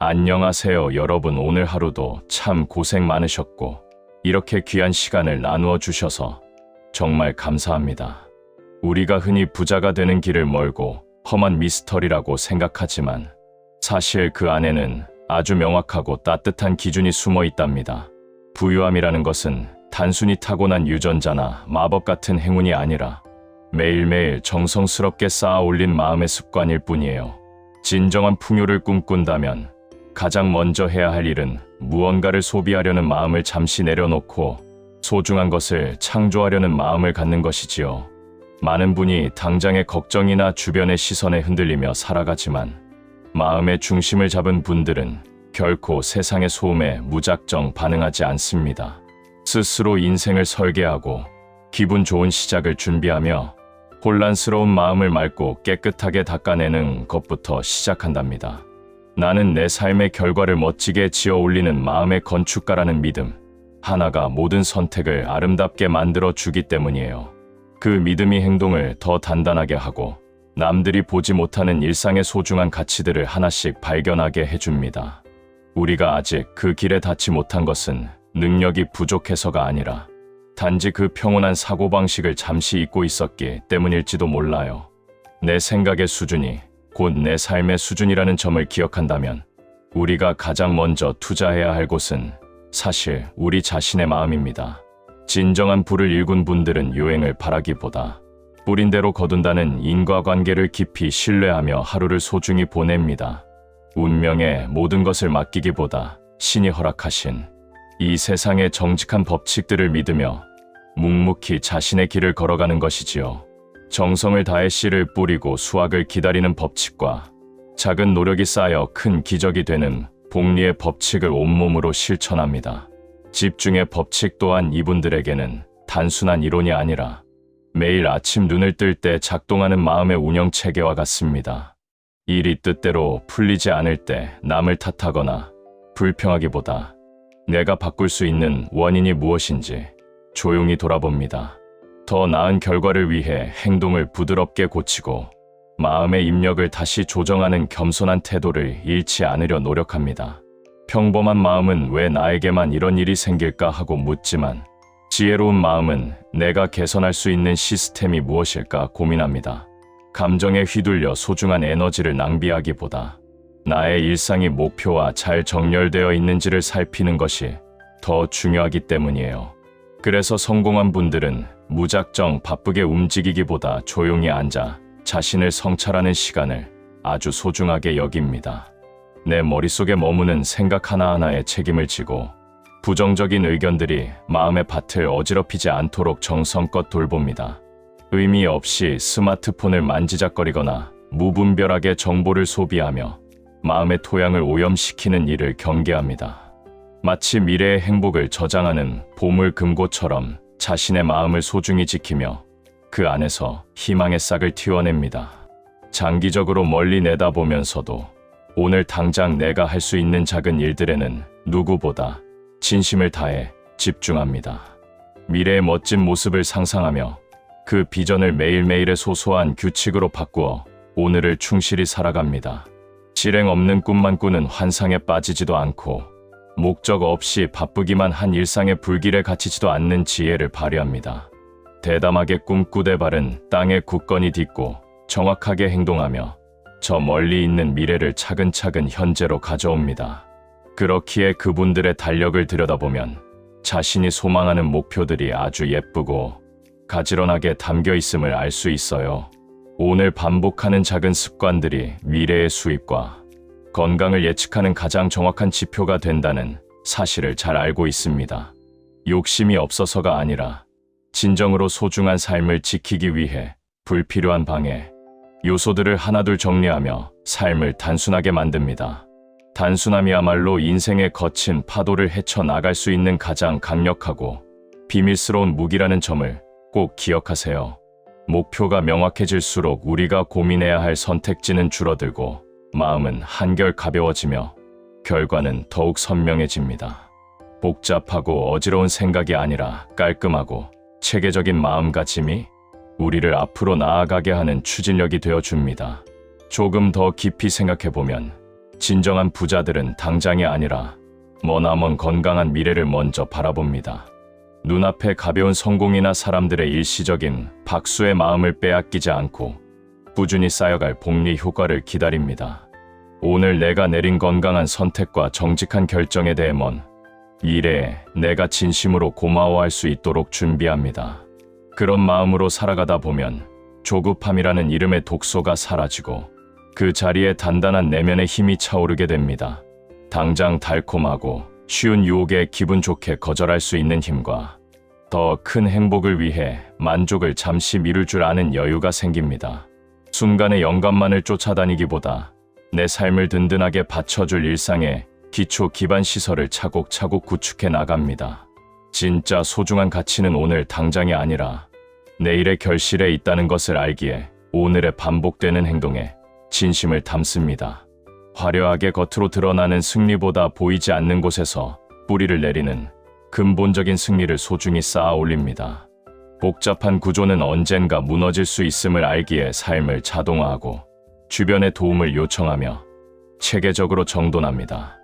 안녕하세요, 여러분. 오늘 하루도 참 고생 많으셨고, 이렇게 귀한 시간을 나누어 주셔서 정말 감사합니다. 우리가 흔히 부자가 되는 길을 멀고 험한 미스터리라고 생각하지만 사실 그 안에는 아주 명확하고 따뜻한 기준이 숨어 있답니다. 부유함이라는 것은 단순히 타고난 유전자나 마법 같은 행운이 아니라 매일매일 정성스럽게 쌓아 올린 마음의 습관일 뿐이에요. 진정한 풍요를 꿈꾼다면 가장 먼저 해야 할 일은 무언가를 소비하려는 마음을 잠시 내려놓고 소중한 것을 창조하려는 마음을 갖는 것이지요. 많은 분이 당장의 걱정이나 주변의 시선에 흔들리며 살아가지만 마음의 중심을 잡은 분들은 결코 세상의 소음에 무작정 반응하지 않습니다. 스스로 인생을 설계하고 기분 좋은 시작을 준비하며 혼란스러운 마음을 맑고 깨끗하게 닦아내는 것부터 시작한답니다. 나는 내 삶의 결과를 멋지게 지어 올리는 마음의 건축가라는 믿음 하나가 모든 선택을 아름답게 만들어 주기 때문이에요. 그 믿음이 행동을 더 단단하게 하고 남들이 보지 못하는 일상의 소중한 가치들을 하나씩 발견하게 해줍니다. 우리가 아직 그 길에 닿지 못한 것은 능력이 부족해서가 아니라 단지 그 평온한 사고방식을 잠시 잊고 있었기 때문일지도 몰라요. 내 생각의 수준이 곧 내 삶의 수준이라는 점을 기억한다면 우리가 가장 먼저 투자해야 할 곳은 사실 우리 자신의 마음입니다. 진정한 부를 일군 분들은 요행을 바라기보다 뿌린 대로 거둔다는 인과관계를 깊이 신뢰하며 하루를 소중히 보냅니다. 운명에 모든 것을 맡기기보다 신이 허락하신 이 세상의 정직한 법칙들을 믿으며 묵묵히 자신의 길을 걸어가는 것이지요. 정성을 다해 씨를 뿌리고 수확을 기다리는 법칙과 작은 노력이 쌓여 큰 기적이 되는 복리의 법칙을 온몸으로 실천합니다. 집중의 법칙 또한 이분들에게는 단순한 이론이 아니라 매일 아침 눈을 뜰 때 작동하는 마음의 운영체계와 같습니다. 일이 뜻대로 풀리지 않을 때 남을 탓하거나 불평하기보다 내가 바꿀 수 있는 원인이 무엇인지 조용히 돌아봅니다. 더 나은 결과를 위해 행동을 부드럽게 고치고 마음의 입력을 다시 조정하는 겸손한 태도를 잃지 않으려 노력합니다. 평범한 마음은 왜 나에게만 이런 일이 생길까 하고 묻지만 지혜로운 마음은 내가 개선할 수 있는 시스템이 무엇일까 고민합니다. 감정에 휘둘려 소중한 에너지를 낭비하기보다 나의 일상이 목표와 잘 정렬되어 있는지를 살피는 것이 더 중요하기 때문이에요. 그래서 성공한 분들은 무작정 바쁘게 움직이기보다 조용히 앉아 자신을 성찰하는 시간을 아주 소중하게 여깁니다. 내 머릿속에 머무는 생각 하나하나에 책임을 지고 부정적인 의견들이 마음의 밭을 어지럽히지 않도록 정성껏 돌봅니다. 의미 없이 스마트폰을 만지작거리거나 무분별하게 정보를 소비하며 마음의 토양을 오염시키는 일을 경계합니다. 마치 미래의 행복을 저장하는 보물 금고처럼 자신의 마음을 소중히 지키며 그 안에서 희망의 싹을 틔워냅니다. 장기적으로 멀리 내다보면서도 오늘 당장 내가 할 수 있는 작은 일들에는 누구보다 진심을 다해 집중합니다. 미래의 멋진 모습을 상상하며 그 비전을 매일매일의 소소한 규칙으로 바꾸어 오늘을 충실히 살아갑니다. 실행 없는 꿈만 꾸는 환상에 빠지지도 않고 목적 없이 바쁘기만 한 일상의 불길에 갇히지도 않는 지혜를 발휘합니다. 대담하게 꿈꾸되 발은 땅에 굳건히 딛고 정확하게 행동하며 저 멀리 있는 미래를 차근차근 현재로 가져옵니다. 그렇기에 그분들의 달력을 들여다보면 자신이 소망하는 목표들이 아주 예쁘고 가지런하게 담겨 있음을 알 수 있어요. 오늘 반복하는 작은 습관들이 미래의 수입과 건강을 예측하는 가장 정확한 지표가 된다는 사실을 잘 알고 있습니다. 욕심이 없어서가 아니라 진정으로 소중한 삶을 지키기 위해 불필요한 방해, 요소들을 하나둘 정리하며 삶을 단순하게 만듭니다. 단순함이야말로 인생의 거친 파도를 헤쳐나갈 수 있는 가장 강력하고 비밀스러운 무기라는 점을 꼭 기억하세요. 목표가 명확해질수록 우리가 고민해야 할 선택지는 줄어들고 마음은 한결 가벼워지며 결과는 더욱 선명해집니다. 복잡하고 어지러운 생각이 아니라 깔끔하고 체계적인 마음가짐이 우리를 앞으로 나아가게 하는 추진력이 되어줍니다. 조금 더 깊이 생각해보면 진정한 부자들은 당장이 아니라 머나먼 건강한 미래를 먼저 바라봅니다. 눈앞의 가벼운 성공이나 사람들의 일시적인 박수의 마음을 빼앗기지 않고 꾸준히 쌓여갈 복리 효과를 기다립니다. 오늘 내가 내린 건강한 선택과 정직한 결정에 대해 먼 미래에 내가 진심으로 고마워할 수 있도록 준비합니다. 그런 마음으로 살아가다 보면 조급함이라는 이름의 독소가 사라지고 그 자리에 단단한 내면의 힘이 차오르게 됩니다. 당장 달콤하고 쉬운 유혹에 기분 좋게 거절할 수 있는 힘과 더 큰 행복을 위해 만족을 잠시 미룰 줄 아는 여유가 생깁니다. 순간의 영감만을 쫓아다니기보다 내 삶을 든든하게 받쳐줄 일상의 기초 기반 시설을 차곡차곡 구축해 나갑니다. 진짜 소중한 가치는 오늘 당장이 아니라 내일의 결실에 있다는 것을 알기에 오늘의 반복되는 행동에 진심을 담습니다. 화려하게 겉으로 드러나는 승리보다 보이지 않는 곳에서 뿌리를 내리는 근본적인 승리를 소중히 쌓아 올립니다. 복잡한 구조는 언젠가 무너질 수 있음을 알기에 삶을 자동화하고 주변의 도움을 요청하며 체계적으로 정돈합니다.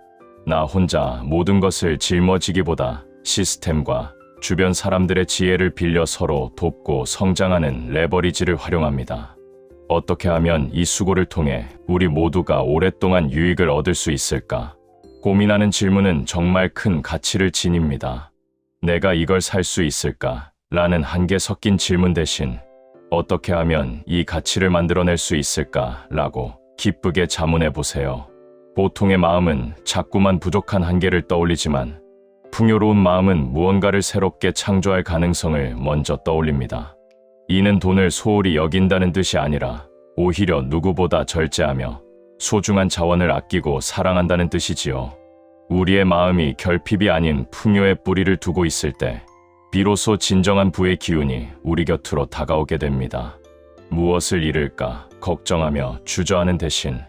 나 혼자 모든 것을 짊어지기보다 시스템과 주변 사람들의 지혜를 빌려 서로 돕고 성장하는 레버리지를 활용합니다. 어떻게 하면 이 수고를 통해 우리 모두가 오랫동안 유익을 얻을 수 있을까? 고민하는 질문은 정말 큰 가치를 지닙니다. 내가 이걸 살 수 있을까? 라는 한계 섞인 질문 대신 어떻게 하면 이 가치를 만들어낼 수 있을까? 라고 기쁘게 자문해 보세요. 보통의 마음은 자꾸만 부족한 한계를 떠올리지만 풍요로운 마음은 무언가를 새롭게 창조할 가능성을 먼저 떠올립니다. 이는 돈을 소홀히 여긴다는 뜻이 아니라 오히려 누구보다 절제하며 소중한 자원을 아끼고 사랑한다는 뜻이지요. 우리의 마음이 결핍이 아닌 풍요의 뿌리를 두고 있을 때 비로소 진정한 부의 기운이 우리 곁으로 다가오게 됩니다. 무엇을 잃을까 걱정하며 주저하는 대신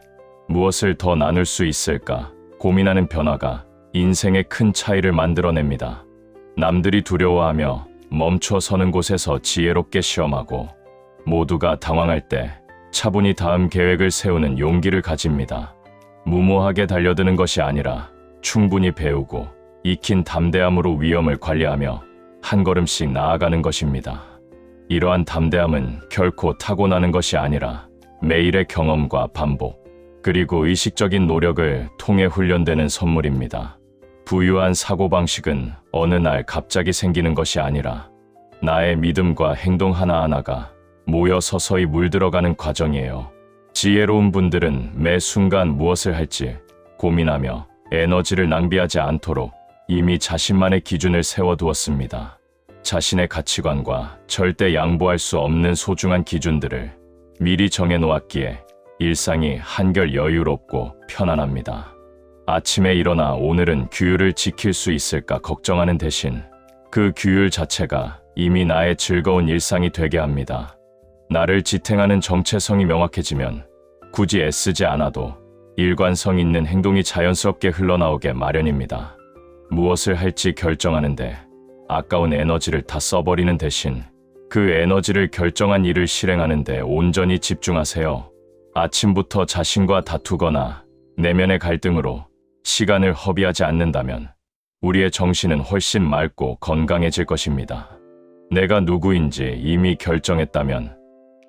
무엇을 더 나눌 수 있을까 고민하는 변화가 인생의 큰 차이를 만들어냅니다. 남들이 두려워하며 멈춰 서는 곳에서 지혜롭게 시험하고 모두가 당황할 때 차분히 다음 계획을 세우는 용기를 가집니다. 무모하게 달려드는 것이 아니라 충분히 배우고 익힌 담대함으로 위험을 관리하며 한 걸음씩 나아가는 것입니다. 이러한 담대함은 결코 타고나는 것이 아니라 매일의 경험과 반복, 그리고 의식적인 노력을 통해 훈련되는 선물입니다. 부유한 사고방식은 어느 날 갑자기 생기는 것이 아니라 나의 믿음과 행동 하나하나가 모여 서서히 물들어가는 과정이에요. 지혜로운 분들은 매 순간 무엇을 할지 고민하며 에너지를 낭비하지 않도록 이미 자신만의 기준을 세워두었습니다. 자신의 가치관과 절대 양보할 수 없는 소중한 기준들을 미리 정해놓았기에 일상이 한결 여유롭고 편안합니다. 아침에 일어나 오늘은 규율을 지킬 수 있을까 걱정하는 대신 그 규율 자체가 이미 나의 즐거운 일상이 되게 합니다. 나를 지탱하는 정체성이 명확해지면 굳이 애쓰지 않아도 일관성 있는 행동이 자연스럽게 흘러나오게 마련입니다. 무엇을 할지 결정하는데 아까운 에너지를 다 써버리는 대신 그 에너지를 결정한 일을 실행하는 데 온전히 집중하세요. 아침부터 자신과 다투거나 내면의 갈등으로 시간을 허비하지 않는다면 우리의 정신은 훨씬 맑고 건강해질 것입니다. 내가 누구인지 이미 결정했다면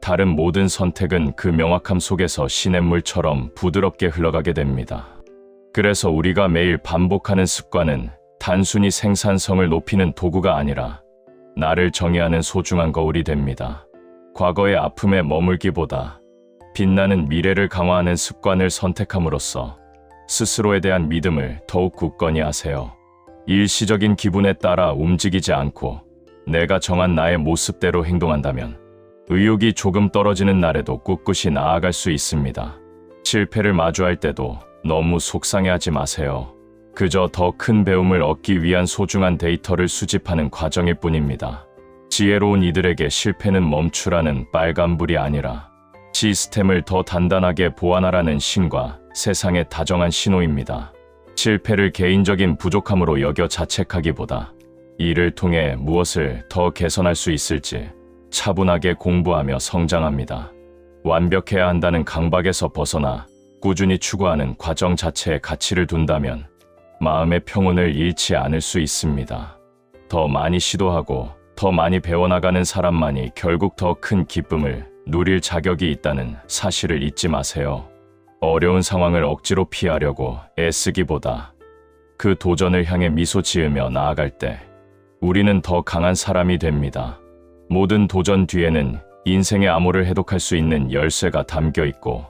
다른 모든 선택은 그 명확함 속에서 시냇물처럼 부드럽게 흘러가게 됩니다. 그래서 우리가 매일 반복하는 습관은 단순히 생산성을 높이는 도구가 아니라 나를 정의하는 소중한 거울이 됩니다. 과거의 아픔에 머물기보다 빛나는 미래를 강화하는 습관을 선택함으로써 스스로에 대한 믿음을 더욱 굳건히 하세요. 일시적인 기분에 따라 움직이지 않고 내가 정한 나의 모습대로 행동한다면 의욕이 조금 떨어지는 날에도 꿋꿋이 나아갈 수 있습니다. 실패를 마주할 때도 너무 속상해하지 마세요. 그저 더 큰 배움을 얻기 위한 소중한 데이터를 수집하는 과정일 뿐입니다. 지혜로운 이들에게 실패는 멈추라는 빨간불이 아니라 시스템을 더 단단하게 보완하라는 신과 세상의 다정한 신호입니다. 실패를 개인적인 부족함으로 여겨 자책하기보다 이를 통해 무엇을 더 개선할 수 있을지 차분하게 공부하며 성장합니다. 완벽해야 한다는 강박에서 벗어나 꾸준히 추구하는 과정 자체에 가치를 둔다면 마음의 평온을 잃지 않을 수 있습니다. 더 많이 시도하고 더 많이 배워나가는 사람만이 결국 더 큰 기쁨을 누릴 자격이 있다는 사실을 잊지 마세요. 어려운 상황을 억지로 피하려고 애쓰기보다 그 도전을 향해 미소 지으며 나아갈 때 우리는 더 강한 사람이 됩니다. 모든 도전 뒤에는 인생의 암호를 해독할 수 있는 열쇠가 담겨 있고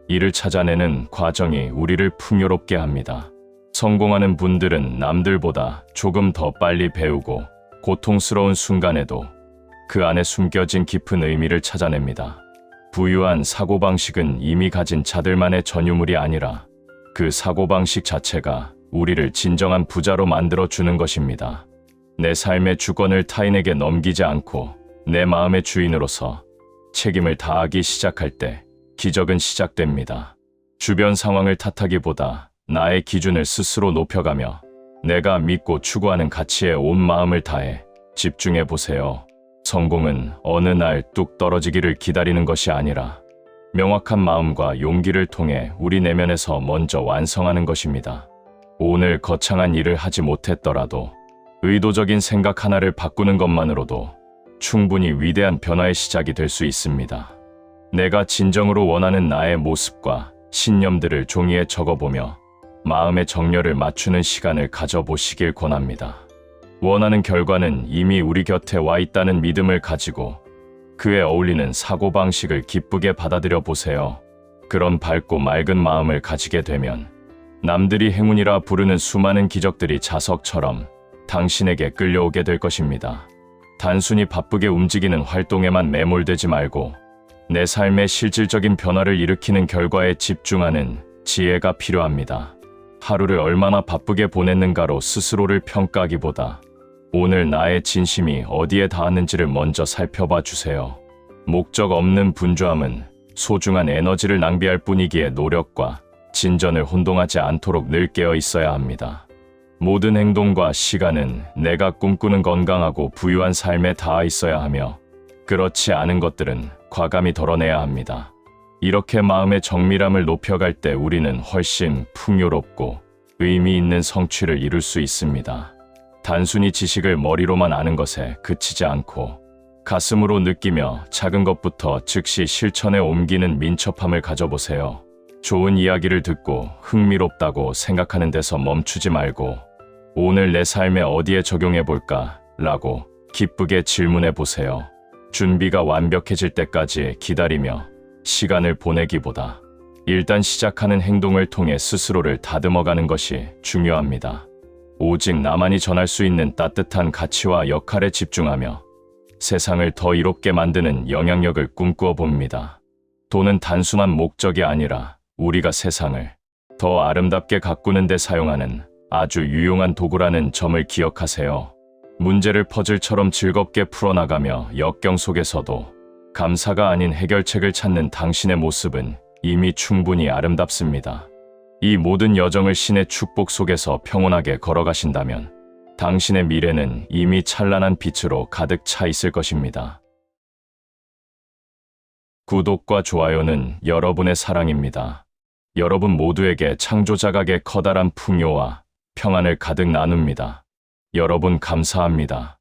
이를 찾아내는 과정이 우리를 풍요롭게 합니다. 성공하는 분들은 남들보다 조금 더 빨리 배우고 고통스러운 순간에도 그 안에 숨겨진 깊은 의미를 찾아냅니다. 부유한 사고방식은 이미 가진 자들만의 전유물이 아니라 그 사고방식 자체가 우리를 진정한 부자로 만들어주는 것입니다. 내 삶의 주권을 타인에게 넘기지 않고 내 마음의 주인으로서 책임을 다하기 시작할 때 기적은 시작됩니다. 주변 상황을 탓하기보다 나의 기준을 스스로 높여가며 내가 믿고 추구하는 가치에 온 마음을 다해 집중해 보세요. 성공은 어느 날 뚝 떨어지기를 기다리는 것이 아니라 명확한 마음과 용기를 통해 우리 내면에서 먼저 완성하는 것입니다. 오늘 거창한 일을 하지 못했더라도 의도적인 생각 하나를 바꾸는 것만으로도 충분히 위대한 변화의 시작이 될 수 있습니다. 내가 진정으로 원하는 나의 모습과 신념들을 종이에 적어보며 마음의 정렬을 맞추는 시간을 가져보시길 권합니다. 원하는 결과는 이미 우리 곁에 와 있다는 믿음을 가지고 그에 어울리는 사고방식을 기쁘게 받아들여 보세요. 그런 밝고 맑은 마음을 가지게 되면 남들이 행운이라 부르는 수많은 기적들이 자석처럼 당신에게 끌려오게 될 것입니다. 단순히 바쁘게 움직이는 활동에만 매몰되지 말고 내 삶의 실질적인 변화를 일으키는 결과에 집중하는 지혜가 필요합니다. 하루를 얼마나 바쁘게 보냈는가로 스스로를 평가하기보다 오늘 나의 진심이 어디에 닿았는지를 먼저 살펴봐 주세요. 목적 없는 분주함은 소중한 에너지를 낭비할 뿐이기에 노력과 진전을 혼동하지 않도록 늘 깨어 있어야 합니다. 모든 행동과 시간은 내가 꿈꾸는 건강하고 부유한 삶에 닿아 있어야 하며 그렇지 않은 것들은 과감히 덜어내야 합니다. 이렇게 마음의 정밀함을 높여갈 때 우리는 훨씬 풍요롭고 의미 있는 성취를 이룰 수 있습니다. 단순히 지식을 머리로만 아는 것에 그치지 않고 가슴으로 느끼며 작은 것부터 즉시 실천에 옮기는 민첩함을 가져보세요. 좋은 이야기를 듣고 흥미롭다고 생각하는 데서 멈추지 말고 오늘 내 삶에 어디에 적용해볼까? 라고 기쁘게 질문해 보세요. 준비가 완벽해질 때까지 기다리며 시간을 보내기보다 일단 시작하는 행동을 통해 스스로를 다듬어가는 것이 중요합니다. 오직 나만이 전할 수 있는 따뜻한 가치와 역할에 집중하며 세상을 더 이롭게 만드는 영향력을 꿈꾸어 봅니다. 돈은 단순한 목적이 아니라 우리가 세상을 더 아름답게 가꾸는 데 사용하는 아주 유용한 도구라는 점을 기억하세요. 문제를 퍼즐처럼 즐겁게 풀어나가며 역경 속에서도 감사가 아닌 해결책을 찾는 당신의 모습은 이미 충분히 아름답습니다. 이 모든 여정을 신의 축복 속에서 평온하게 걸어가신다면 당신의 미래는 이미 찬란한 빛으로 가득 차 있을 것입니다. 구독과 좋아요는 여러분의 사랑입니다. 여러분 모두에게 창조자각의 커다란 풍요와 평안을 가득 나눕니다. 여러분 감사합니다.